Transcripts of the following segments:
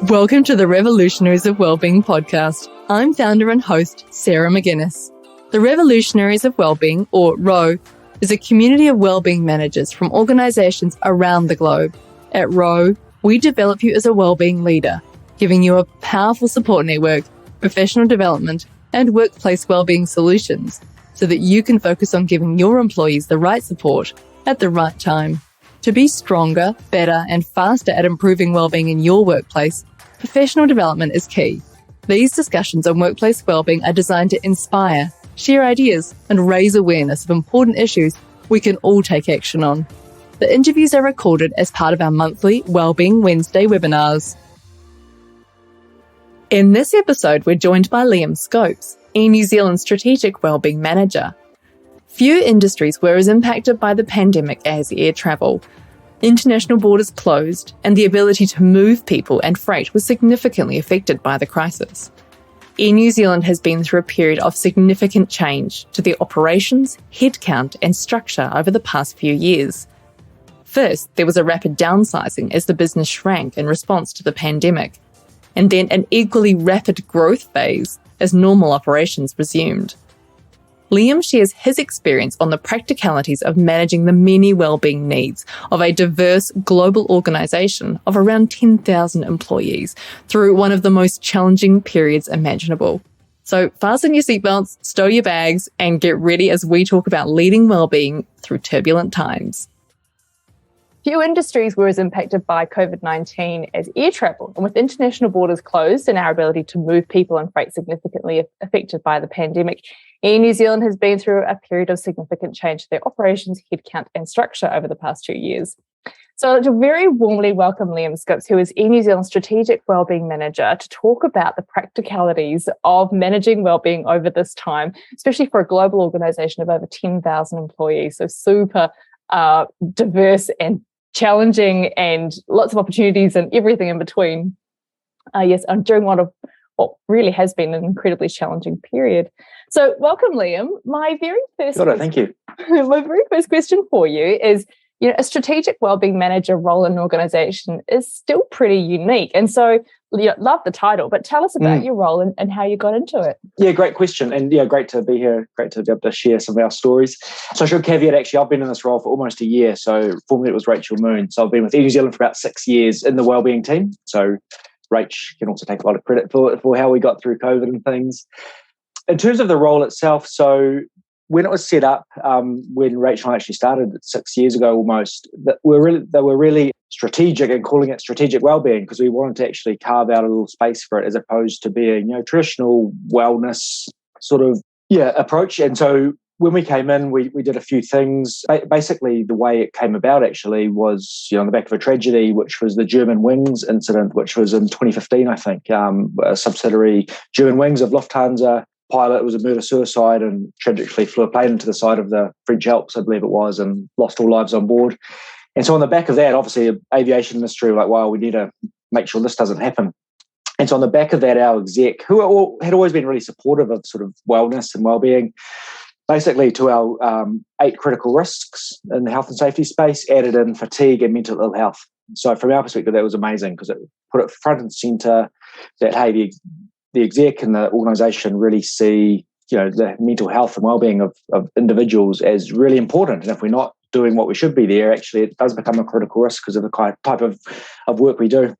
Welcome to the Revolutionaries of Wellbeing podcast. I'm founder and host, Sarah McGuinness. The Revolutionaries of Wellbeing, or ROW, is a community of wellbeing managers from organisations around the globe. At ROW, we develop you as a wellbeing leader, giving you a powerful support network, professional development, and workplace wellbeing solutions so that you can focus on giving your employees the right support at the right time. To be stronger, better, and faster at improving wellbeing in your workplace, professional development is key. These discussions on workplace wellbeing are designed to inspire, share ideas, and raise awareness of important issues we can all take action on. The interviews are recorded as part of our monthly Wellbeing Wednesday webinars. In this episode, we're joined by Liam Scopes, Air New Zealand Strategic Wellbeing Manager. Few industries were as impacted by the pandemic as air travel. International borders closed, and the ability to move people and freight was significantly affected by the crisis. Air New Zealand has been through a period of significant change to their operations, headcount, and structure over the past few years. First, there was a rapid downsizing as the business shrank in response to the pandemic, and then an equally rapid growth phase as normal operations resumed. Liam shares his experience on the practicalities of managing the many wellbeing needs of a diverse global organisation of around 10,000 employees through one of the most challenging periods imaginable. So fasten your seatbelts, stow your bags, and get ready as we talk about leading wellbeing through turbulent times. Few industries were as impacted by COVID-19 as air travel, and with international borders closed and our ability to move people and freight significantly affected by the pandemic, Air New Zealand has been through a period of significant change to their operations, headcount, and structure over the past 2 years. So I'd like to very warmly welcome Liam Scopes, who is Air New Zealand Strategic Wellbeing Manager, to talk about the practicalities of managing wellbeing over this time, especially for a global organisation of over 10,000 employees. So super diverse and challenging, and lots of opportunities and everything in between. During what really has been an incredibly challenging period. So welcome, Liam. My very first question for you is, a strategic wellbeing manager role in an organisation is still pretty unique. And so, love the title, but tell us about your role and how you got into it. Yeah, great question. And great to be here. Great to be able to share some of our stories. So I should caveat, actually, I've been in this role for almost a year. So formerly it was Rachel Moon. So I've been with Air New Zealand for about 6 years in the wellbeing team. So Rach can also take a lot of credit for how we got through COVID and things. In terms of the role itself, so when it was set up, when Rachel actually started 6 years ago almost, they were really strategic in calling it strategic wellbeing, because we wanted to actually carve out a little space for it as opposed to being traditional wellness sort of approach. And so when we came in, we did a few things. Basically, the way it came about actually was on the back of a tragedy, which was the German Wings incident, which was in 2015, I think. A subsidiary, German Wings of Lufthansa pilot, was a murder-suicide and tragically flew a plane into the side of the French Alps, I believe it was, and lost all lives on board. And so on the back of that, obviously, the aviation industry were like, wow, we need to make sure this doesn't happen. And so on the back of that, our exec, who had always been really supportive of sort of wellness and wellbeing, basically to our 8 critical risks in the health and safety space, added in fatigue and mental ill health. So from our perspective, that was amazing, because it put it front and centre that, hey, the exec and the organisation really see the mental health and wellbeing of individuals as really important. And if we're not doing what we should be there, actually it does become a critical risk because of the type of work we do.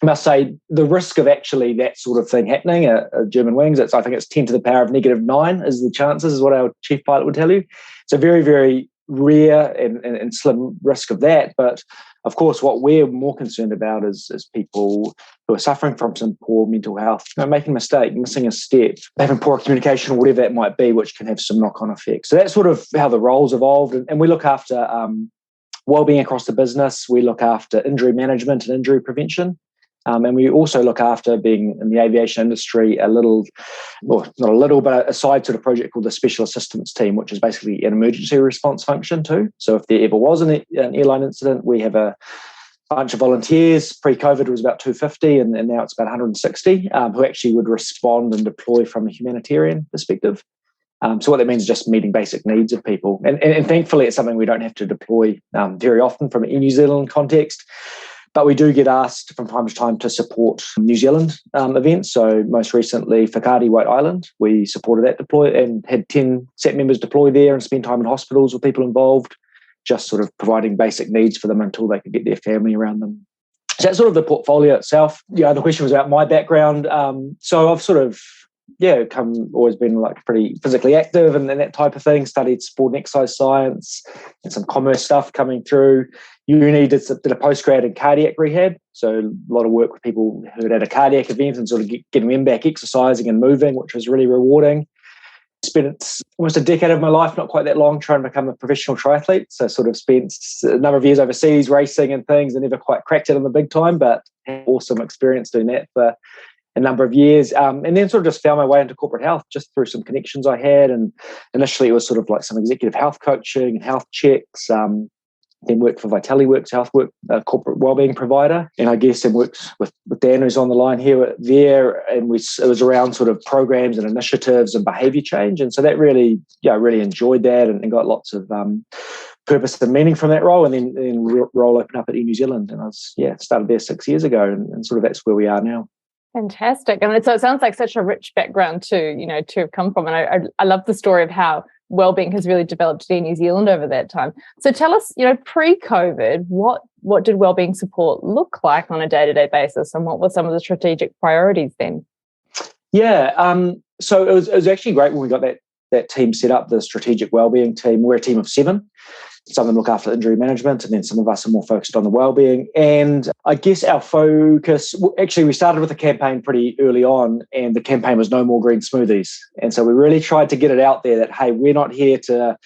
I must say, the risk of actually that sort of thing happening at German Wings, I think it's 10 to the power of -9 is the chances, is what our chief pilot would tell you. It's a very, very rare and slim risk of that. But of course, what we're more concerned about is people who are suffering from some poor mental health, making a mistake, missing a step, having poor communication, or whatever that might be, which can have some knock-on effects. So that's sort of how the roles evolved. And we look after wellbeing across the business. We look after injury management and injury prevention. And we also look after, being in the aviation industry, not a little, but a side sort of project called the Special Assistance Team, which is basically an emergency response function too. So if there ever was an airline incident, we have a bunch of volunteers. Pre-COVID, it was about 250, and now it's about 160 who actually would respond and deploy from a humanitarian perspective. So what that means is just meeting basic needs of people. And thankfully, it's something we don't have to deploy very often from an New Zealand context. But we do get asked from time to time to support New Zealand events. So most recently, Whakaari White Island, we supported that deploy and had 10 set members deploy there and spend time in hospitals with people involved, just sort of providing basic needs for them until they could get their family around them. So that's sort of the portfolio itself. Yeah, the question was about my background. So I've sort of, always been like pretty physically active and that type of thing. Studied sport and exercise science and some commerce stuff coming through. Uni did a postgrad in cardiac rehab. So a lot of work with people who had a cardiac event and sort of getting them back exercising and moving, which was really rewarding. Spent almost a decade of my life, not quite that long, trying to become a professional triathlete. So sort of spent a number of years overseas racing and things and never quite cracked it on the big time, but had awesome experience doing that for a number of years. And then sort of just found my way into corporate health just through some connections I had. And initially it was sort of like some executive health coaching and health checks. Then worked for VitalityWorks Healthwork, a corporate wellbeing provider. And I guess then worked with Dan, who's on the line here, there. And it was around sort of programs and initiatives and behavior change. And so that really, I really enjoyed that and got lots of purpose and meaning from that role. And then role opened up at New Zealand. And I was, started there 6 years ago. And sort of that's where we are now. Fantastic. And so it sounds like such a rich background to have come from. And I love the story of how wellbeing has really developed in New Zealand over that time. So tell us, pre-COVID, what did wellbeing support look like on a day-to-day basis, and what were some of the strategic priorities then? Yeah, so it was actually great when we got that team set up, the strategic wellbeing team. We're a team of 7. Some of them look after injury management, and then some of us are more focused on the wellbeing. And I guess our focus, actually, we started with a campaign pretty early on, and the campaign was no more green smoothies. And so we really tried to get it out there that, hey, we're not here to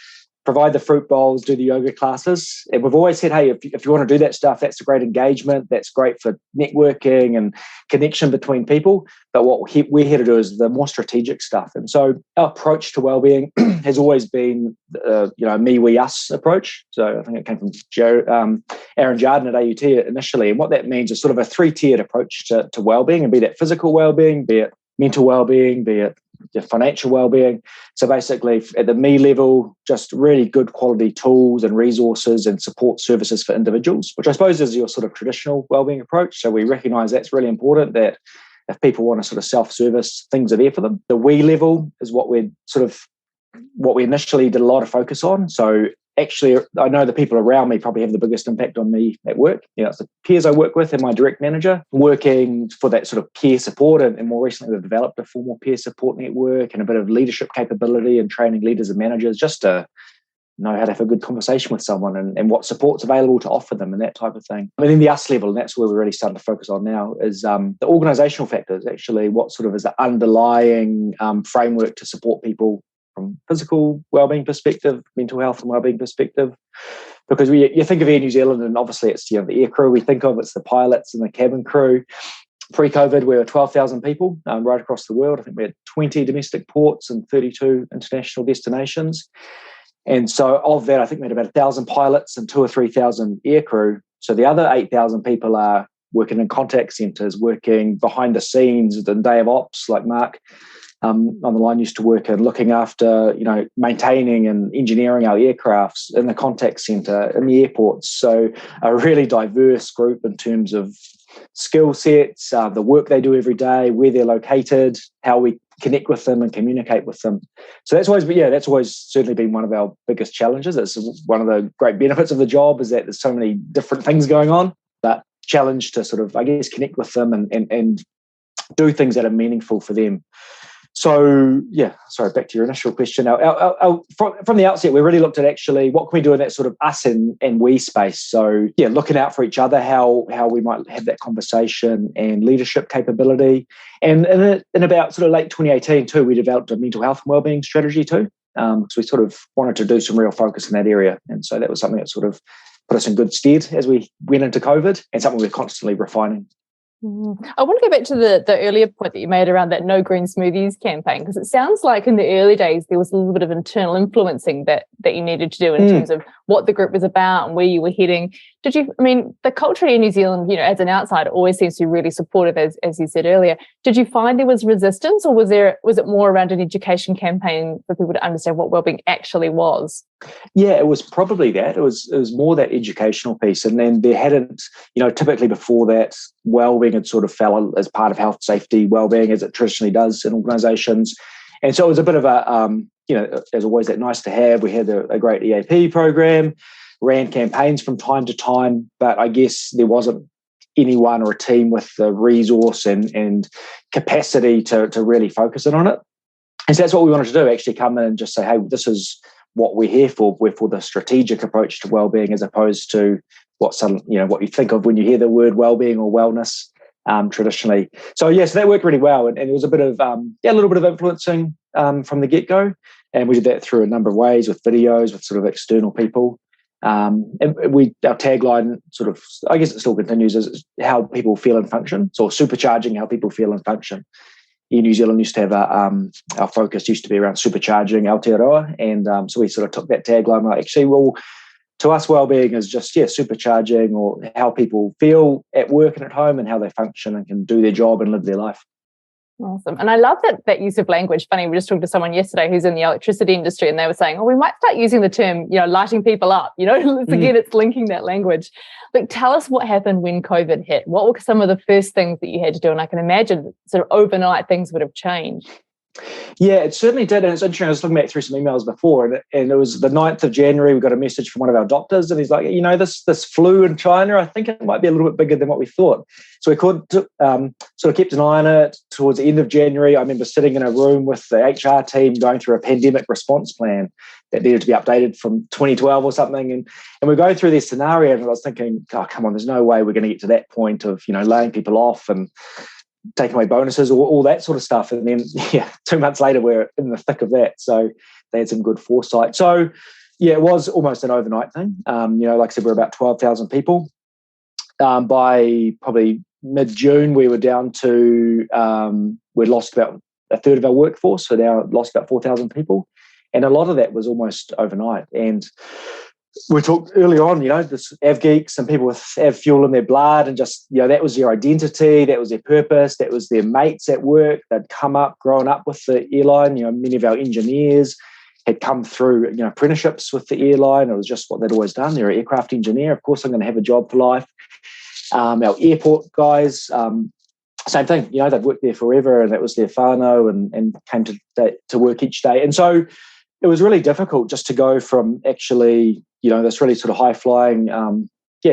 provide the fruit bowls, do the yoga classes. And we've always said, hey, if you want to do that stuff, that's a great engagement. That's great for networking and connection between people. But what we're here to do is the more strategic stuff. And so our approach to wellbeing has always been, me, we, us approach. So I think it came from Aaron Jardin at AUT initially. And what that means is sort of a 3-tiered approach to wellbeing, and be that physical wellbeing, be it mental wellbeing, be it financial wellbeing. So basically at the me level, just really good quality tools and resources and support services for individuals, which I suppose is your sort of traditional wellbeing approach. So we recognize that's really important, that if people want to sort of self-service, things are there for them. The we level is what we initially did a lot of focus on. So actually, I know the people around me probably have the biggest impact on me at work. It's the peers I work with and my direct manager, working for that sort of peer support. And more recently, we've developed a formal peer support network and a bit of leadership capability and training leaders and managers just to know how to have a good conversation with someone and what support's available to offer them and that type of thing. And then the us level, and that's where we're really starting to focus on now, is the organizational factors, actually, what sort of is the underlying framework to support people from physical wellbeing perspective, mental health and wellbeing perspective. Because you think of Air New Zealand, and obviously it's the air crew we think of, it's the pilots and the cabin crew. Pre-COVID, we were 12,000 people right across the world. I think we had 20 domestic ports and 32 international destinations. And so of that, I think we had about 1,000 pilots and 2,000 or 3,000 air crew. So the other 8,000 people are working in contact centres, working behind the scenes in day of ops, like Mark on the line used to work and looking after, maintaining and engineering our aircrafts in the contact centre, in the airports. So a really diverse group in terms of skill sets, the work they do every day, where they're located, how we connect with them and communicate with them. So that's always certainly been one of our biggest challenges. It's one of the great benefits of the job, is that there's so many different things going on. That challenge to sort of, I guess, connect with them and do things that are meaningful for them. So, back to your initial question. From the outset, we really looked at actually what can we do in that sort of us and we space. So, looking out for each other, how we might have that conversation and leadership capability. And in about sort of late 2018 too, we developed a mental health and wellbeing strategy too, because we sort of wanted to do some real focus in that area. And so that was something that sort of put us in good stead as we went into COVID, and something we're constantly refining. I want to go back to the earlier point that you made around that No Green Smoothies campaign, because it sounds like in the early days there was a little bit of internal influencing that you needed to do in terms of what the group was about and where you were heading. The culture in New Zealand, as an outsider, always seems to be really supportive, as you said earlier. Did you find there was resistance, or was it more around an education campaign for people to understand what wellbeing actually was? Yeah, it was probably that. It was more that educational piece. And then there hadn't, typically before that, wellbeing had sort of fell as part of health, safety, wellbeing, as it traditionally does in organisations. And so it was a bit of a, as always, that nice to have. We had a great EAP program, ran campaigns from time to time, but I guess there wasn't anyone or a team with the resource and capacity to really focus in on it. And so that's what we wanted to do, actually come in and just say, hey, this is what we're here for. We're for the strategic approach to wellbeing, as opposed to what you think of when you hear the word wellbeing or wellness traditionally. So that worked really well, and it was a bit of a little bit of influencing from the get-go, and we did that through a number of ways, with videos, with sort of external people. And our tagline sort of, I guess it still continues, is how people feel and function. So supercharging how people feel and function. In New Zealand used to have our focus used to be around supercharging Aotearoa, and so we sort of took that tagline, like, actually, well, to us, wellbeing is just supercharging or how people feel at work and at home, and how they function and can do their job and live their life. Awesome. And I love that use of language. Funny, we just talked to someone yesterday who's in the electricity industry, and they were saying, we might start using the term, lighting people up, again, it's linking that language. But tell us what happened when COVID hit. What were some of the first things that you had to do? And I can imagine sort of overnight things would have changed. Yeah, it certainly did. And it's interesting, I was looking back through some emails before, and it was the 9th of January, we got a message from one of our doctors, and he's like, this flu in China, I think it might be a little bit bigger than what we thought. So we sort of kept an eye on it. Towards the end of January, I remember sitting in a room with the HR team going through a pandemic response plan that needed to be updated from 2012 or something. And we're going through these scenarios, and I was thinking, oh, come on, there's no way we're going to get to that point of, laying people off and taking away bonuses or all that sort of stuff. And then, 2 months later, we're in the thick of that. So they had some good foresight. So, it was almost an overnight thing. Like I said, we're about 12,000 people. By probably mid-June, we were down to, we'd lost about a third of our workforce. So now lost about 4,000 people. And a lot of that was almost overnight. And we talked early on, this av geeks and people with av fuel in their blood, and just, that was their identity, that was their purpose, that was their mates at work. They'd come up, grown up with the airline. Many of our engineers had come through, apprenticeships with the airline. It was just what they'd always done. They're an aircraft engineer. Of course, I'm going to have a job for life. Our airport guys, same thing. They'd worked there forever, and that was their whānau, and came to work each day. And so it was really difficult just to go from actually, this really sort of high-flying,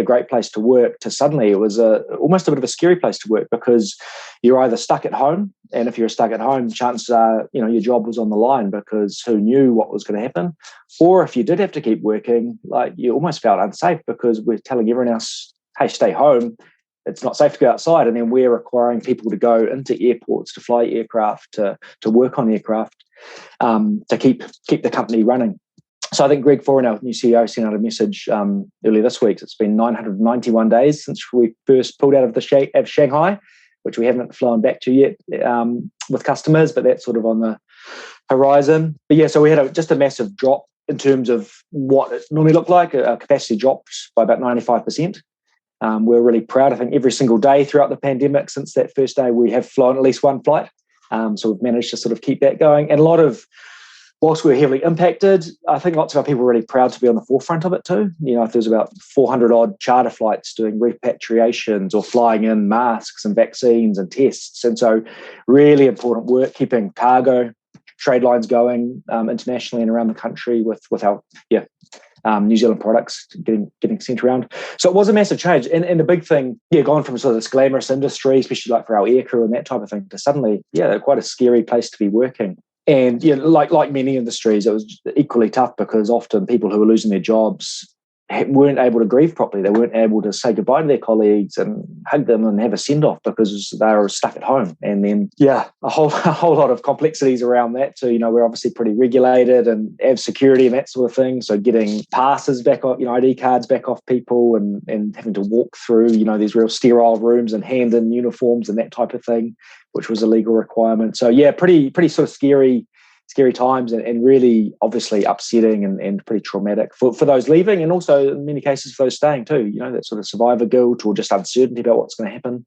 great place to work, to suddenly it was almost a bit of a scary place to work, because you're either stuck at home, and if you're stuck at home, chances are, your job was on the line, because who knew what was going to happen? Or if you did have to keep working, like, you almost felt unsafe, because we're telling everyone else, hey, stay home. It's not safe to go outside. And then we're requiring people to go into airports, to fly aircraft, to work on aircraft, to keep the company running. So I think Greg Foran, our new CEO, sent out a message earlier this week. It's been 991 days since we first pulled out of Shanghai, which we haven't flown back to yet with customers, but that's sort of on the horizon. But so we had just a massive drop in terms of what it normally looked like. Our capacity dropped by about 95%. We're really proud. I think every single day throughout the pandemic, since that first day, we have flown at least one flight. So we've managed to sort of keep that going. And whilst we're heavily impacted, I think lots of our people are really proud to be on the forefront of it too. There's about 400 odd charter flights doing repatriations or flying in masks and vaccines and tests. And so really important work keeping cargo trade lines going internationally and around the country with our New Zealand products getting sent around. So it was a massive change. And the big thing, gone from sort of this glamorous industry, especially like for our aircrew and that type of thing, to suddenly, quite a scary place to be working. And like many industries, it was equally tough, because often people who were losing their jobs weren't able to grieve properly. They weren't able to say goodbye to their colleagues and hug them and have a send-off because they were stuck at home. And then, a whole lot of complexities around that too. We're obviously pretty regulated and have security and that sort of thing. So getting passes back off, ID cards back off people and having to walk through, these real sterile rooms and hand in uniforms and that type of thing, which was a legal requirement. So pretty sort of scary times and really obviously upsetting and pretty traumatic for those leaving, and also in many cases for those staying too, that sort of survivor guilt or just uncertainty about what's going to happen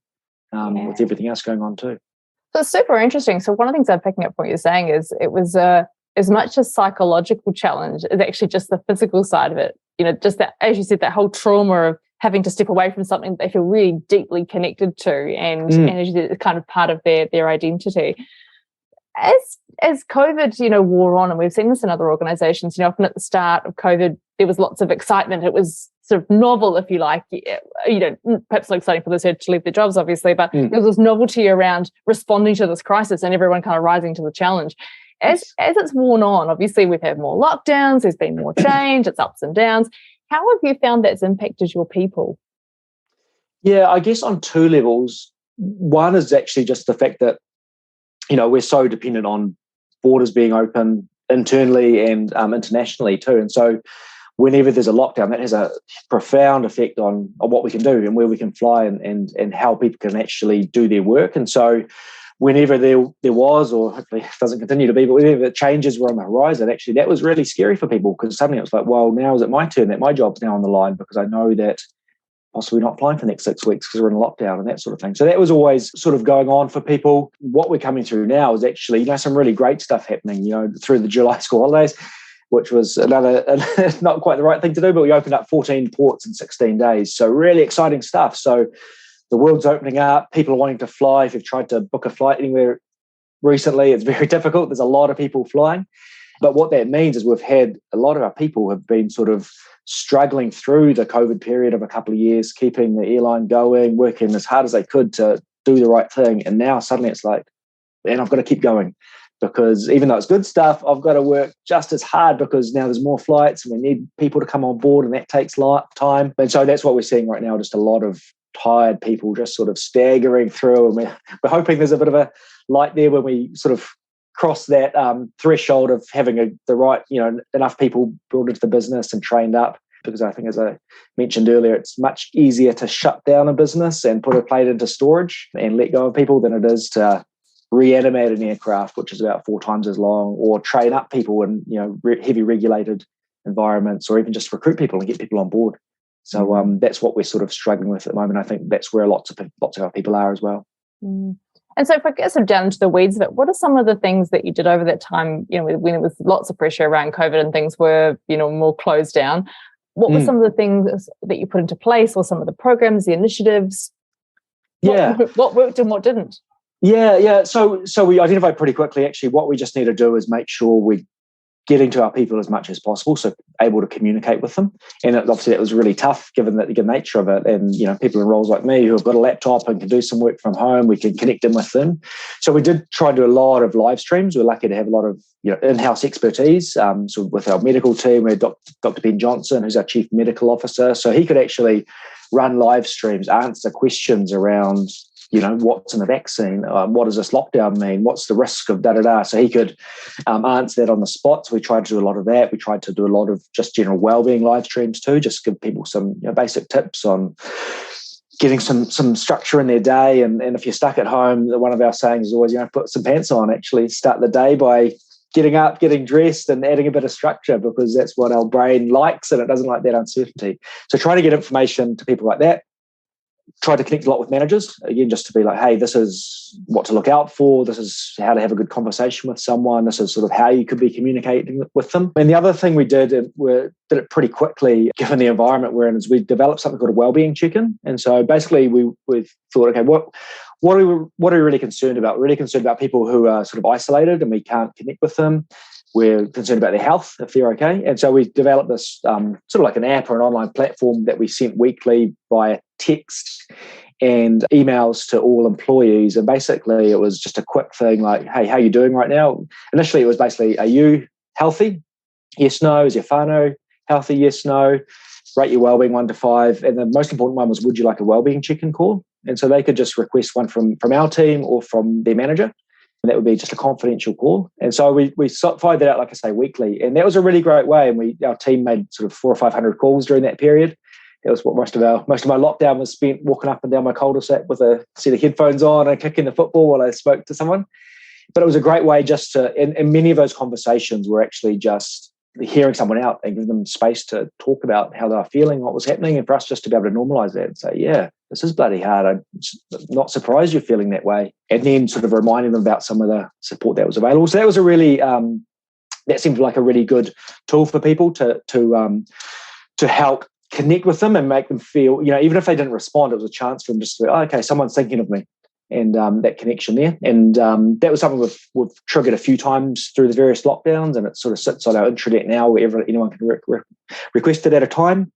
with everything else going on too. So it's super interesting. So one of the things I'm picking up what you're saying is it was as much a psychological challenge as actually just the physical side of it. Just that, as you said, that whole trauma of having to step away from something they feel really deeply connected to and as you said, it's kind of part of their identity. As COVID, wore on, and we've seen this in other organisations, often at the start of COVID, there was lots of excitement. It was sort of novel, if you like, perhaps not exciting for those who had to leave their jobs, obviously, but there was this novelty around responding to this crisis and everyone kind of rising to the challenge. As it's worn on, obviously, we've had more lockdowns, there's been more change, it's ups and downs. How have you found that's impacted your people? Yeah, I guess on two levels. One is actually just the fact that we're so dependent on borders being open internally and internationally too. And so whenever there's a lockdown, that has a profound effect on what we can do and where we can fly and how people can actually do their work. And so whenever there was, or hopefully it doesn't continue to be, but whenever the changes were on the horizon, actually that was really scary for people because suddenly it was like, well, now is it my turn, that my job's now on the line because I know that possibly not flying for the next 6 weeks because we're in lockdown and that sort of thing. So that was always sort of going on for people. What we're coming through now is actually, some really great stuff happening, through the July school holidays, which was another, not quite the right thing to do, but we opened up 14 ports in 16 days. So really exciting stuff. So the world's opening up, people are wanting to fly. If you've tried to book a flight anywhere recently, it's very difficult. There's a lot of people flying. But what that means is we've had a lot of our people have been sort of struggling through the COVID period of a couple of years, keeping the airline going, working as hard as they could to do the right thing. And now suddenly it's like, man, I've got to keep going because even though it's good stuff, I've got to work just as hard because now there's more flights and we need people to come on board and that takes time. And so that's what we're seeing right now, just a lot of tired people just sort of staggering through. And we're hoping there's a bit of a light there when we sort of cross that threshold of having the right, enough people brought into the business and trained up. Because I think, as I mentioned earlier, it's much easier to shut down a business and put a plane into storage and let go of people than it is to reanimate an aircraft, which is about 4 times as long, or train up people in heavy regulated environments, or even just recruit people and get people on board. So that's what we're sort of struggling with at the moment. I think that's where lots of our people are as well. And so if I get sort of down into the weeds of it, what are some of the things that you did over that time, when there was lots of pressure around COVID and things were, more closed down? What were some of the things that you put into place, or some of the programs, the initiatives? What worked and what didn't? Yeah. So we identified pretty quickly, actually, what we just need to do is make sure we're getting to our people as much as possible, so able to communicate with them. And obviously that was really tough given the nature of it. And, people in roles like me who have got a laptop and can do some work from home, we can connect in with them. So we did try to do a lot of live streams. We're lucky to have a lot of in-house expertise. So with our medical team, we had Dr. Ben Johnson, who's our Chief Medical Officer. So he could actually run live streams, answer questions around what's in the vaccine? What does this lockdown mean? What's the risk of da-da-da? So he could answer that on the spot. So we tried to do a lot of that. We tried to do a lot of just general wellbeing live streams too, just give people some basic tips on getting some structure in their day. And if you're stuck at home, one of our sayings is always, put some pants on, actually start the day by getting up, getting dressed and adding a bit of structure, because that's what our brain likes and it doesn't like that uncertainty. So trying to get information to people like that. Try to connect a lot with managers, again, just to be like, hey, this is what to look out for. This is how to have a good conversation with someone. This is sort of how you could be communicating with them. And the other thing we did, and we did it pretty quickly, given the environment we're in, is we developed something called a wellbeing check-in. And so basically we thought, okay, what are we really concerned about? We're really concerned about people who are sort of isolated and we can't connect with them. We're concerned about their health, if they're okay. And so we developed this sort of like an app or an online platform that we sent weekly via text and emails to all employees. And basically it was just a quick thing like, hey, how are you doing right now? Initially it was basically, are you healthy? Yes, no. Is your whānau healthy? Yes, no. rate your wellbeing 1 to 5. And the most important one was, would you like a wellbeing check-in call? And so they could just request one from our team or from their manager. And that would be just a confidential call. And so we fired that out, like I say, weekly. And that was a really great way. And our team made sort of 400 or 500 calls during that period. That was what most of my lockdown was spent walking up and down my cul-de-sac with a set of headphones on and kicking the football while I spoke to someone. But it was a great way just to, and many of those conversations were actually just hearing someone out and giving them space to talk about how they were feeling, what was happening, and for us just to be able to normalize that and say, yeah, this is bloody hard. I'm not surprised you're feeling that way. And then sort of reminding them about some of the support that was available. So that was a really, that seemed like a really good tool for people to help connect with them and make them feel, even if they didn't respond, it was a chance for them just to go, oh, okay, someone's thinking of me. And that connection there. And that was something we've triggered a few times through the various lockdowns, and it sort of sits on our intranet now where anyone can request it at a time.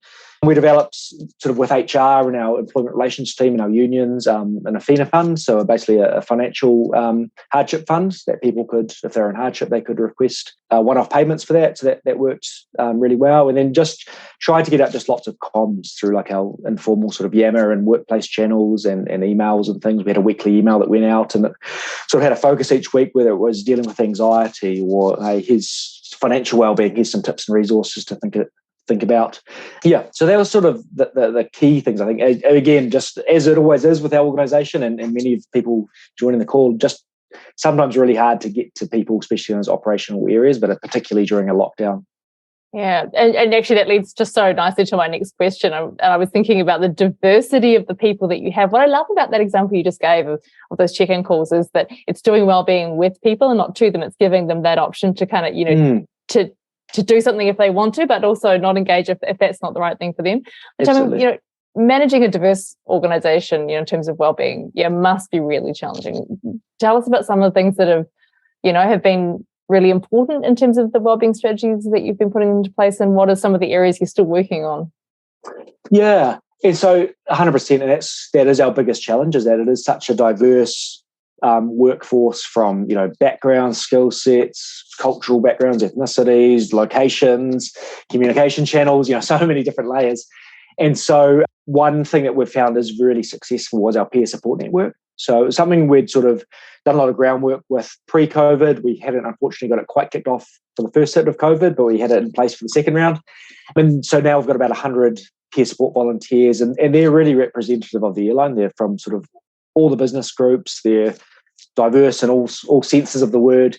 We developed sort of with HR and our employment relations team and our unions an AFINA fund, so basically a financial hardship fund that people could, if they're in hardship, they could request one-off payments for that. So that worked really well. And then just tried to get out just lots of comms through like our informal sort of Yammer and workplace channels and emails and things. We had a weekly email that went out, and it sort of had a focus each week, whether it was dealing with anxiety or hey, here's financial wellbeing, here's some tips and resources to think about. Yeah, so that was sort of the key things, I think. Again, just as it always is with our organisation and many of people joining the call, just sometimes really hard to get to people, especially in those operational areas, but particularly during a lockdown. Yeah, and actually that leads just so nicely to my next question. And I was thinking about the diversity of the people that you have. What I love about that example you just gave of those check-in calls is that it's doing wellbeing with people and not to them. It's giving them that option to kind of, to do something if they want to, but also not engage if that's not the right thing for them. Which, I mean, managing a diverse organisation, in terms of wellbeing, must be really challenging. Tell us about some of the things that have been really important in terms of the wellbeing strategies that you've been putting into place, and what are some of the areas you're still working on? Yeah, and so 100%, and that is our biggest challenge, is that it is such a diverse workforce from backgrounds, skill sets, cultural backgrounds, ethnicities, locations, communication channels, so many different layers. And so one thing that we've found is really successful was our peer support network. So it was something we'd sort of done a lot of groundwork with pre-COVID. We hadn't unfortunately got it quite kicked off for the first hit of COVID, but we had it in place for the second round. And so now we've got about 100 peer support volunteers, and they're really representative of the airline. They're from sort of all the business groups. They're diverse in all senses of the word,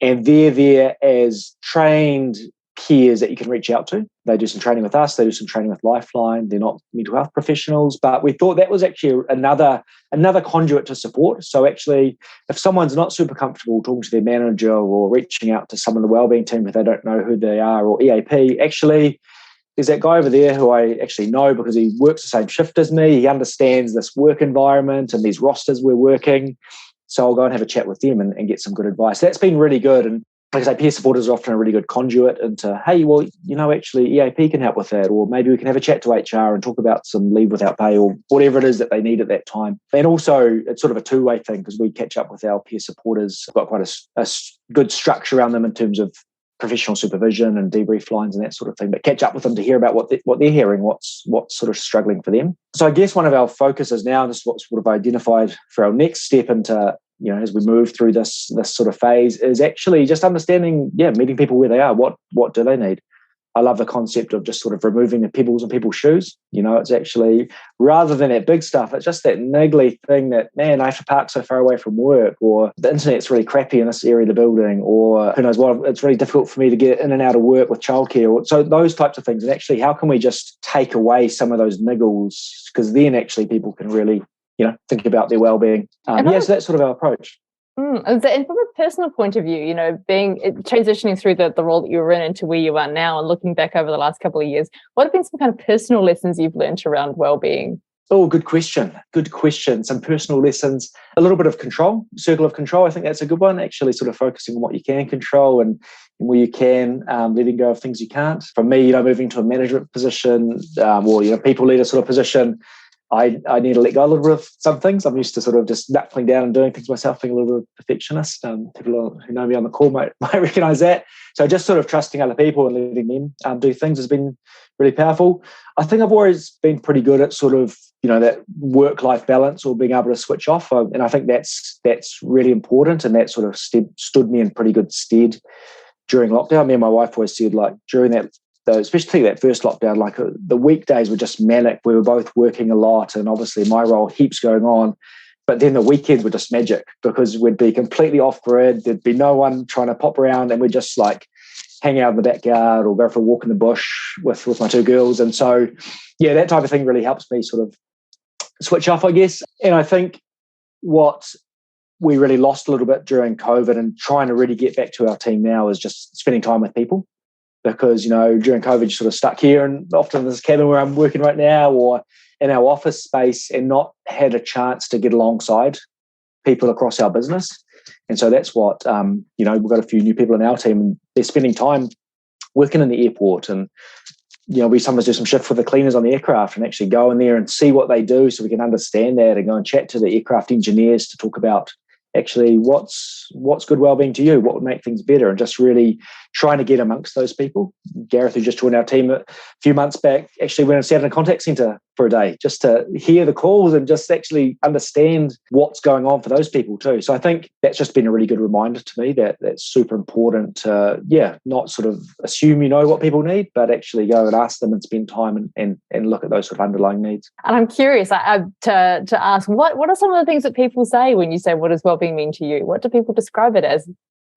and they're there as trained peers that you can reach out to. They do some training with us. They do some training with Lifeline. They're not mental health professionals, but we thought that was actually another conduit to support. So actually, if someone's not super comfortable talking to their manager or reaching out to someone in the wellbeing team if they don't know who they are, or EAP, actually, there's that guy over there who I actually know because he works the same shift as me. He understands this work environment and these rosters we're working. So I'll go and have a chat with them and get some good advice. That's been really good. And like I say, peer supporters are often a really good conduit into, hey, well, actually EAP can help with that, or maybe we can have a chat to HR and talk about some leave without pay or whatever it is that they need at that time. And also it's sort of a two-way thing because we catch up with our peer supporters. We've got quite a good structure around them in terms of professional supervision and debrief lines and that sort of thing, but catch up with them to hear about what they're hearing, what's sort of struggling for them. So I guess one of our focuses now, and this is what's sort of identified for our next step into, as we move through this sort of phase, is actually just understanding, meeting people where they are. What do they need? I love the concept of just sort of removing the pebbles in people's shoes. It's actually, rather than that big stuff, it's just that niggly thing that, man, I have to park so far away from work, or the internet's really crappy in this area of the building, or who knows what, it's really difficult for me to get in and out of work with childcare. So those types of things. And actually, how can we just take away some of those niggles? Because then actually people can really, think about their well-being. So that's sort of our approach. And from a personal point of view, transitioning through the role that you were in into where you are now and looking back over the last couple of years, what have been some kind of personal lessons you've learned around well-being? Oh, good question. Some personal lessons, a little bit of control, circle of control. I think that's a good one, actually sort of focusing on what you can control and where you can, letting go of things you can't. For me, moving to a management position or, people leader sort of position, I need to let go a little bit of some things. I'm used to sort of just knuckling down and doing things myself, being a little bit of a perfectionist. People who know me on the call might recognize that. So just sort of trusting other people and letting them do things has been really powerful. I think I've always been pretty good at sort of, that work-life balance or being able to switch off. And I think that's really important. And that sort of stood me in pretty good stead during lockdown. Me and my wife always said, like, during that, especially that first lockdown, like the weekdays were just manic. We were both working a lot, and obviously my role heaps going on. But then the weekends were just magic because we'd be completely off grid. There'd be no one trying to pop around, and we'd just like hang out in the backyard or go for a walk in the bush with my two girls. And so, yeah, that type of thing really helps me sort of switch off, I guess. And I think what we really lost a little bit during COVID and trying to really get back to our team now is just spending time with people. Because, during COVID, you're sort of stuck here and often in this cabin where I'm working right now or in our office space and not had a chance to get alongside people across our business. And so that's what, we've got a few new people in our team and they're spending time working in the airport. And, we sometimes do some shift with the cleaners on the aircraft and actually go in there and see what they do so we can understand that and go and chat to the aircraft engineers to talk about actually what's good wellbeing to you, what would make things better, and just really trying to get amongst those people. Gareth, who just joined our team a few months back, actually went and sat in a contact centre for a day just to hear the calls and just actually understand what's going on for those people too. So I think that's just been a really good reminder to me that that's super important to, not sort of assume you know what people need, but actually go and ask them and spend time and look at those sort of underlying needs. And I'm curious to ask, what are some of the things that people say when you say, what does wellbeing mean to you? What do people describe it as?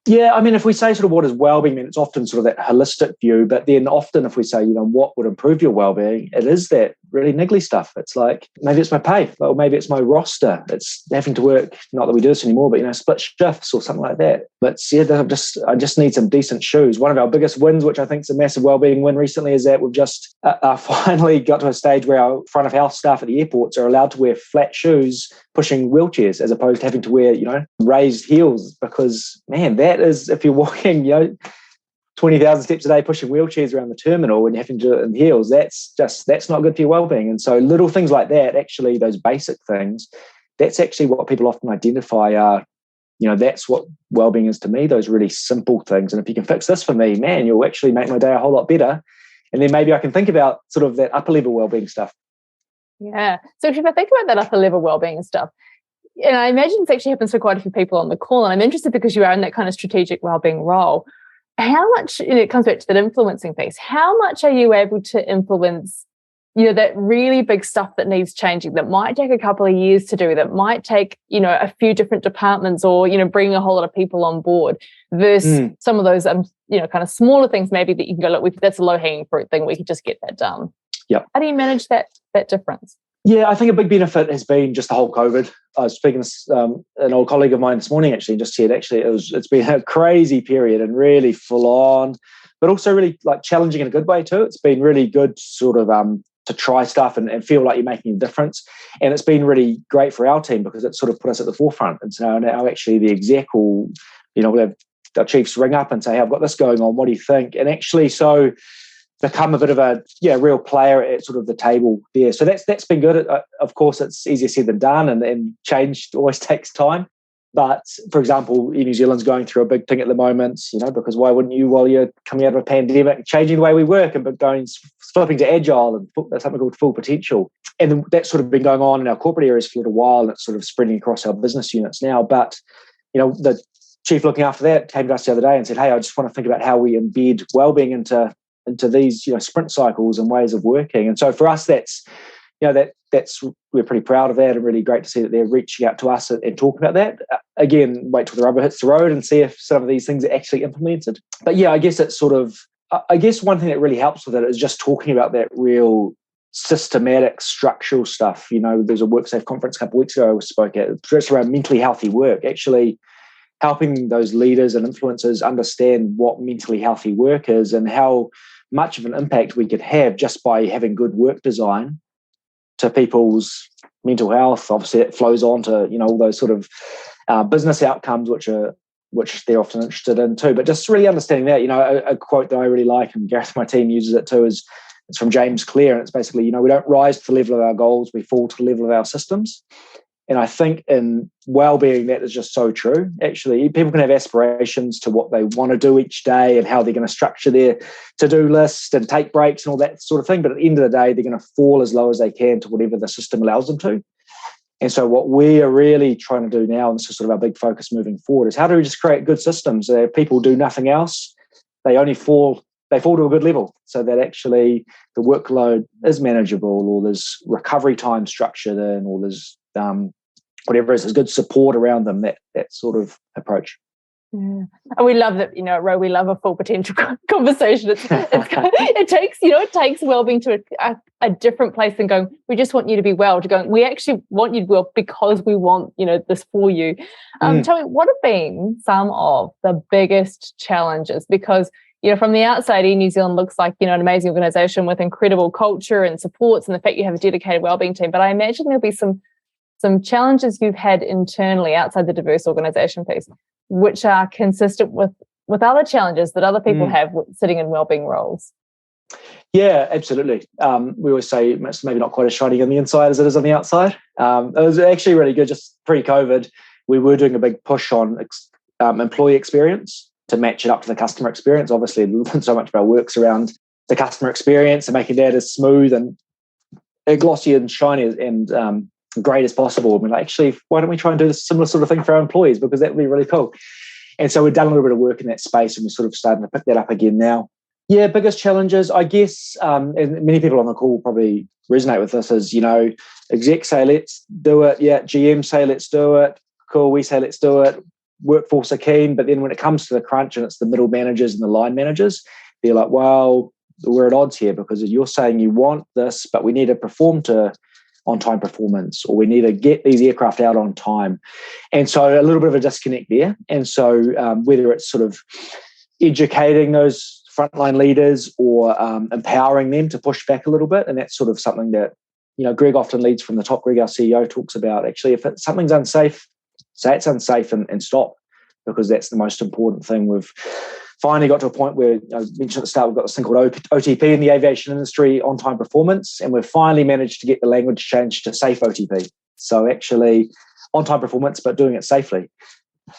Yeah, I mean, if we say sort of what is wellbeing, then it's often sort of that holistic view. But then often if we say, what would improve your wellbeing, it is that really niggly stuff. It's like, maybe it's my pay, or maybe it's my roster. It's having to work, not that we do this anymore, but, split shifts or something like that. But yeah, I just need some decent shoes. One of our biggest wins, which I think is a massive wellbeing win recently, is that we've just finally got to a stage where our front of house staff at the airports are allowed to wear flat shoes pushing wheelchairs as opposed to having to wear, raised heels, because, man, that is, if you're walking, 20,000 steps a day pushing wheelchairs around the terminal and having to do it in heels, that's not good for your wellbeing. And so little things like that, actually, those basic things, that's actually what people often identify are, that's what wellbeing is to me, those really simple things. And if you can fix this for me, man, you'll actually make my day a whole lot better. And then maybe I can think about sort of that upper level wellbeing stuff. Yeah. So if I think about that upper level wellbeing stuff, and I imagine this actually happens for quite a few people on the call, and I'm interested because you are in that kind of strategic wellbeing role. How much, it comes back to that influencing piece, how much are you able to influence, that really big stuff that needs changing, that might take a couple of years to do, that might take, a few different departments or, bring a whole lot of people on board versus some of those, kind of smaller things maybe that you can go, look, that's a low-hanging fruit thing, we could just get that done. Yep. How do you manage that difference? Yeah, I think a big benefit has been just the whole COVID. I was speaking to an old colleague of mine this morning, actually, and just said, it's been a crazy period and really full on, but also really like challenging in a good way too. It's been really good sort of to try stuff and feel like you're making a difference. And it's been really great for our team because it sort of put us at the forefront. And so now actually the exec will, our chiefs ring up and say, hey, I've got this going on, what do you think? And actually so become a bit of a real player at sort of the table there. So that's been good. Of course, it's easier said than done, and change always takes time. But for example, New Zealand's going through a big thing at the moment, because why wouldn't you, while you're coming out of a pandemic, changing the way we work and flipping to agile and something called full potential. And that's sort of been going on in our corporate areas for a little while, and it's sort of spreading across our business units now. But, the chief looking after that came to us the other day and said, hey, I just want to think about how we embed wellbeing into these sprint cycles and ways of working. And so for us, that's we're pretty proud of that and really great to see that they're reaching out to us and talking about that. Again, wait till the rubber hits the road and see if some of these things are actually implemented. But yeah, I guess it's one thing that really helps with it is just talking about that real systematic structural stuff. There's a WorkSafe conference a couple of weeks ago I spoke at, it's around mentally healthy work, actually helping those leaders and influencers understand what mentally healthy work is and how much of an impact we could have just by having good work design to people's mental health. Obviously, it flows on to all those sort of business outcomes, which they're often interested in too. But just really understanding that, a quote that I really like, and Gareth, my team, uses it too, is It's from James Clear, and it's basically, we don't rise to the level of our goals, we fall to the level of our systems. And I think in well-being, that is just so true. Actually, people can have aspirations to what they want to do each day and how they're going to structure their to-do list and take breaks and all that sort of thing. But at the end of the day, they're going to fall as low as they can to whatever the system allows them to. And so what we are really trying to do now, and this is sort of our big focus moving forward, is how do we just create good systems where people do nothing else? They fall to a good level so that actually the workload is manageable, or there's recovery time structured in, or there's whatever it is, there's good support around them, that sort of approach. Yeah. And we love that, Ro, we love a full potential conversation. It takes wellbeing to a different place than going, we just want you to be well, to going, we actually want you to be well because we want, this for you. Tell me, what have been some of the biggest challenges? Because, from the outside, New Zealand looks like, an amazing organisation with incredible culture and supports, and the fact you have a dedicated wellbeing team. But I imagine there'll be some challenges you've had internally outside the diverse organisation piece, which are consistent with other challenges that other people have sitting in wellbeing roles. Yeah, absolutely. We always say it's maybe not quite as shiny on the inside as it is on the outside. It was actually really good. Just pre-COVID, we were doing a big push on employee experience to match it up to the customer experience. Obviously, so much of our work's around the customer experience and making that as smooth and glossy and shiny and great as possible. We're like, actually, why don't we try and do this similar sort of thing for our employees, because that would be really cool. And so we've done a little bit of work in that space, and we're sort of starting to pick that up again now. Yeah, biggest challenges, I guess, and many people on the call will probably resonate with this, is, execs say, let's do it. Yeah, GM say, let's do it. Cool, we say, let's do it. Workforce are keen. But then when it comes to the crunch and it's the middle managers and the line managers, they're like, well, we're at odds here because you're saying you want this, but we need to perform to on-time performance, or we need to get these aircraft out on time. And so a little bit of a disconnect there. And so whether it's sort of educating those frontline leaders or empowering them to push back a little bit, and that's sort of something that, Greg often leads from the top. Greg, our CEO, talks about, actually, if something's unsafe, say it's unsafe and stop, because that's the most important thing. We've finally got to a point where, I mentioned at the start, we've got this thing called OTP in the aviation industry, on-time performance, and we've finally managed to get the language changed to safe OTP. So actually on-time performance, but doing it safely.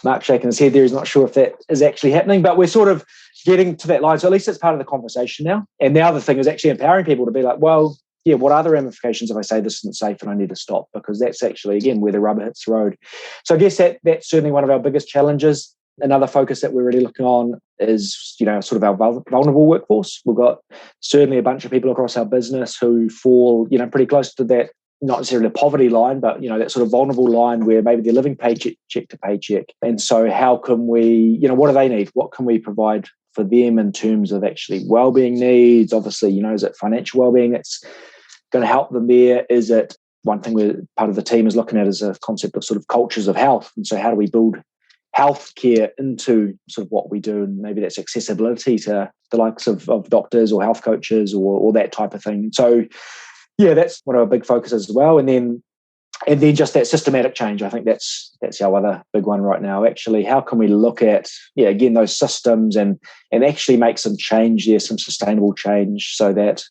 Mark's shaking his head there. He's not sure if that is actually happening, but we're sort of getting to that line. So at least it's part of the conversation now. And now the thing is actually empowering people to be like, well, yeah, what are the ramifications if I say this isn't safe and I need to stop? Because that's actually, again, where the rubber hits the road. So I guess that's certainly one of our biggest challenges. Another focus that we're really looking on is, sort of our vulnerable workforce. We've got certainly a bunch of people across our business who fall, pretty close to that, not necessarily the poverty line, but, that sort of vulnerable line where maybe they're living paycheck to paycheck. And so how can we, what do they need? What can we provide for them in terms of actually wellbeing needs? Obviously, is it financial wellbeing that's going to help them there? Is it one thing where part of the team is looking at is a concept of sort of cultures of health? And so how do we build healthcare into sort of what we do? And maybe that's accessibility to the likes of doctors or health coaches or that type of thing. So yeah, that's one of our big focuses as well. And then just that systematic change. I think that's our other big one right now. Actually, how can we look at, again, those systems and actually make some change there, some sustainable change, so that,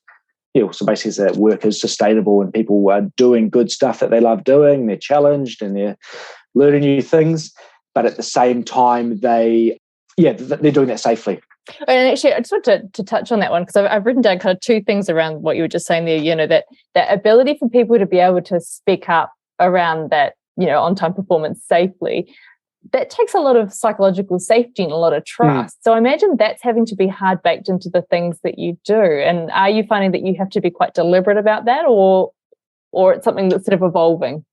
so basically that work is sustainable and people are doing good stuff that they love doing, they're challenged and they're learning new things, but at the same time, they're doing that safely. And actually, I just want to touch on that one, because I've written down kind of two things around what you were just saying there, that ability for people to be able to speak up around that, on-time performance safely, that takes a lot of psychological safety and a lot of trust. So I imagine that's having to be hard baked into the things that you do. And are you finding that you have to be quite deliberate about that, or it's something that's sort of evolving?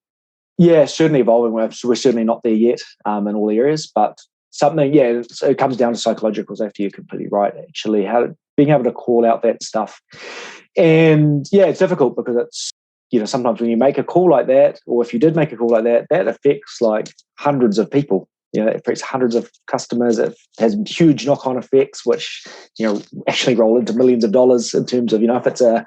Yeah, certainly evolving. We're certainly not there yet in all areas, but something, it comes down to psychological safety. You're completely right, actually, being able to call out that stuff. And it's difficult because it's, sometimes when you make a call like that, or if you did make a call like that, that affects like hundreds of people. It affects hundreds of customers. It has huge knock-on effects, which, actually roll into millions of dollars in terms of, if it's an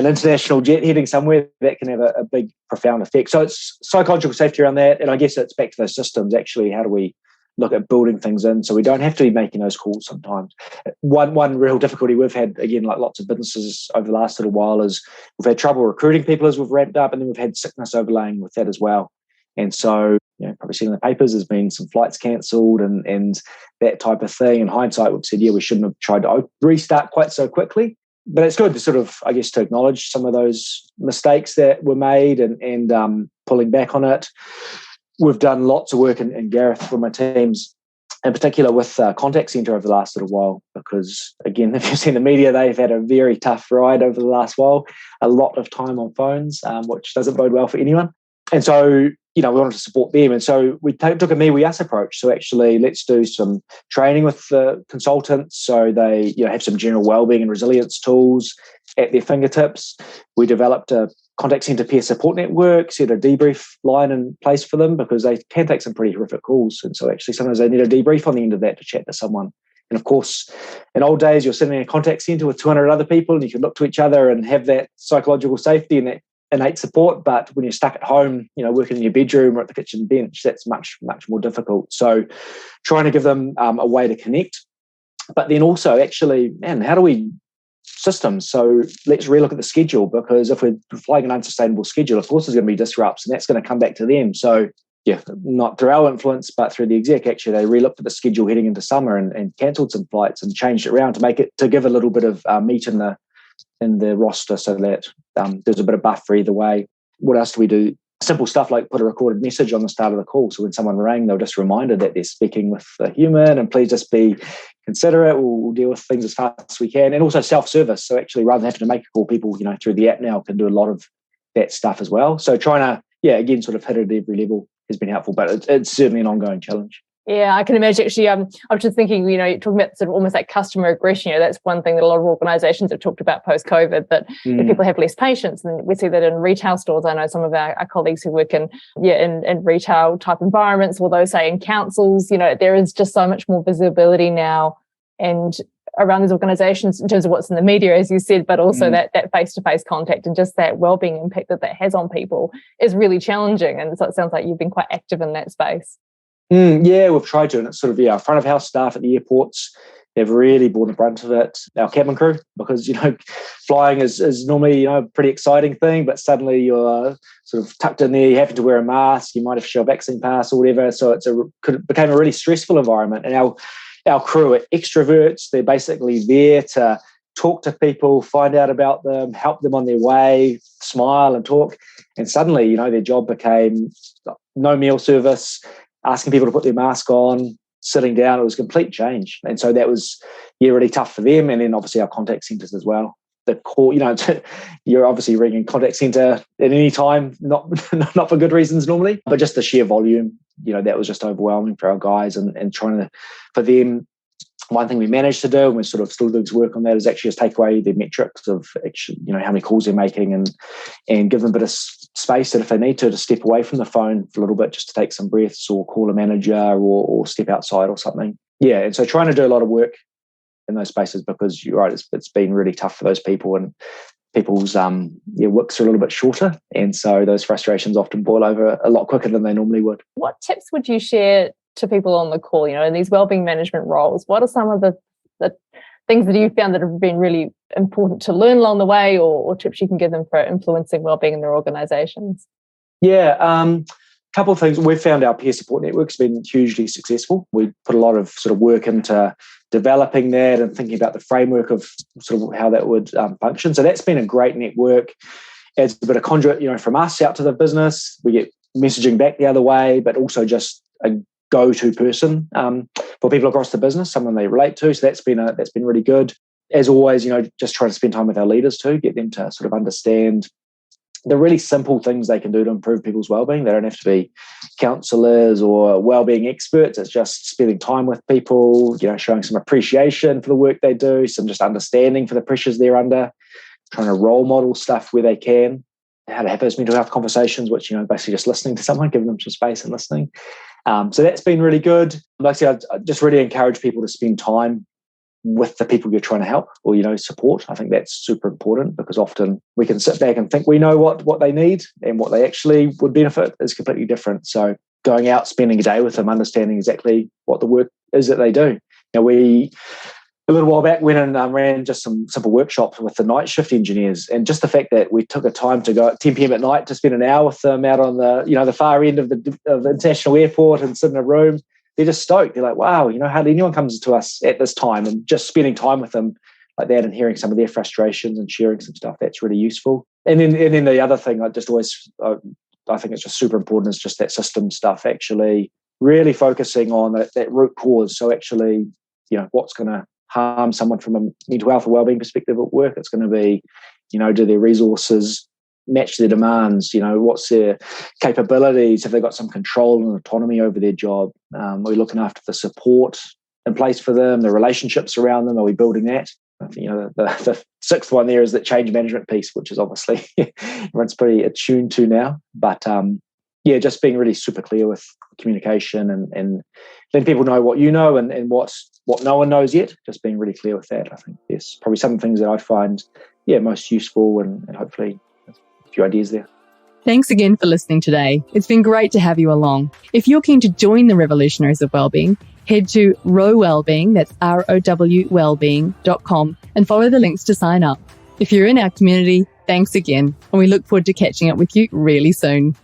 international jet heading somewhere, that can have a big, profound effect. So it's psychological safety around that. And I guess it's back to those systems. Actually, how do we look at building things in so we don't have to be making those calls sometimes. One real difficulty we've had, again, like lots of businesses over the last little while, is we've had trouble recruiting people as we've ramped up, and then we've had sickness overlaying with that as well. And so, probably seen in the papers, there's been some flights cancelled and that type of thing. In hindsight, we've said, we shouldn't have tried to restart quite so quickly. But it's good to sort of, I guess, to acknowledge some of those mistakes that were made and pulling back on it. We've done lots of work, and Gareth from my teams, in particular with contact centre over the last little while, because, again, if you've seen the media, they've had a very tough ride over the last while, a lot of time on phones, which doesn't bode well for anyone. And so, we wanted to support them. And so we took a me, we, us approach. So actually, let's do some training with the consultants so they have some general wellbeing and resilience tools at their fingertips. We developed a contact centre peer support network, set a debrief line in place for them, because they can take some pretty horrific calls. And so actually sometimes they need a debrief on the end of that to chat to someone. And of course, in old days, you're sitting in a contact centre with 200 other people and you can look to each other and have that psychological safety and that innate support. But when you're stuck at home, working in your bedroom or at the kitchen bench, that's much, much more difficult. So trying to give them a way to connect. But then also actually, how do we systems? So let's relook at the schedule, because if we're flying an unsustainable schedule, of course there's going to be disrupts, and that's going to come back to them. So not through our influence, but through the exec, actually, they relooked at the schedule heading into summer and cancelled some flights and changed it around to give a little bit of meat in the roster, so that there's a bit of buffer either way. What else do we do? Simple stuff like put a recorded message on the start of the call, so when someone rang, they're just reminded that they're speaking with a human, and please just be considerate. We'll deal with things as fast as we can. And also self-service. So actually, rather than having to make a call, people through the app now can do a lot of that stuff as well. So trying to again sort of hit it at every level has been helpful, but it's certainly an ongoing challenge. Yeah, I can imagine. Actually, I was just thinking, you're talking about sort of almost like customer aggression. That's one thing that a lot of organisations have talked about post-COVID, that if people have less patience, and we see that in retail stores. I know some of our colleagues who work in retail type environments, or those say in councils, there is just so much more visibility now and around these organisations in terms of what's in the media, as you said, but also that face-to-face contact and just that wellbeing impact that has on people is really challenging. And so it sounds like you've been quite active in that space. Yeah, we've tried to, and it's sort of our front of house staff at the airports. They've really borne the brunt of it. Our cabin crew, because flying is normally a pretty exciting thing, but suddenly you're sort of tucked in there. You have to wear a mask. You might have to show a vaccine pass or whatever. So it became a really stressful environment. And our crew are extroverts. They're basically there to talk to people, find out about them, help them on their way, smile and talk. And suddenly, their job became no meal service, asking people to put their mask on, sitting down. It was a complete change. And so that was, really tough for them. And then obviously our contact centres as well. The call, you're obviously ringing contact centre at any time, not for good reasons normally, but just the sheer volume, that was just overwhelming for our guys, and trying to, for them, one thing we managed to do, and we're sort of still doing work on that, is actually just take away the metrics of actually, how many calls they're making, and give them a bit of space that if they need to step away from the phone for a little bit, just to take some breaths or call a manager or step outside or something. Yeah, and so trying to do a lot of work in those spaces, because you're right, it's been really tough for those people, and people's wicks are a little bit shorter, and so those frustrations often boil over a lot quicker than they normally would. What tips would you share to people on the call, in these wellbeing management roles? What are some of the things that you found that have been really important to learn along the way, or tips you can give them for influencing wellbeing in their organisations? Yeah, couple of things. We've found our peer support network's been hugely successful. We put a lot of sort of work into developing that and thinking about the framework of sort of how that would function. So that's been a great network. Adds a bit of conduit, from us out to the business. We get messaging back the other way, but also just a go-to person for people across the business, someone they relate to. So that's been really good. As always, just trying to spend time with our leaders too, get them to sort of understand the really simple things they can do to improve people's wellbeing. They don't have to be counsellors or wellbeing experts. It's just spending time with people, showing some appreciation for the work they do, some just understanding for the pressures they're under, trying to role model stuff where they can, how to have those mental health conversations, which, basically just listening to someone, giving them some space and listening. So that's been really good. Like I said, I just really encourage people to spend time with the people you're trying to help or, support. I think that's super important, because often we can sit back and think we know what they need, and what they actually would benefit is completely different. So going out, spending a day with them, understanding exactly what the work is that they do. We, a little while back, went and ran just some simple workshops with the night shift engineers, and just the fact that we took a time to go at 10 p.m. at night to spend an hour with them out on the far end of the international airport and sit in a room. They're just stoked. They're like, wow, hardly anyone comes to us at this time, and just spending time with them like that and hearing some of their frustrations and sharing some stuff, that's really useful. And then the other thing I think it's just super important is just that system stuff, actually really focusing on that root cause. So actually, what's going to harm someone from a mental health or wellbeing perspective at work? It's going to be, do their resources match their demands? What's their capabilities? Have they got some control and autonomy over their job? Are we looking after the support in place for them, the relationships around them? Are we building that? I think, the sixth one there is that change management piece, which is obviously everyone's pretty attuned to now. But just being really super clear with communication and letting people know what you know and what no one knows yet. Just being really clear with that, I think, yes, probably some things that I find most useful, and hopefully a few ideas there. Thanks again for listening today. It's been great to have you along. If you're keen to join the Revolutionaries of Wellbeing, head to Row Wellbeing, that's ROWwellbeing.com, and follow the links to sign up. If you're in our community, thanks again, and we look forward to catching up with you really soon.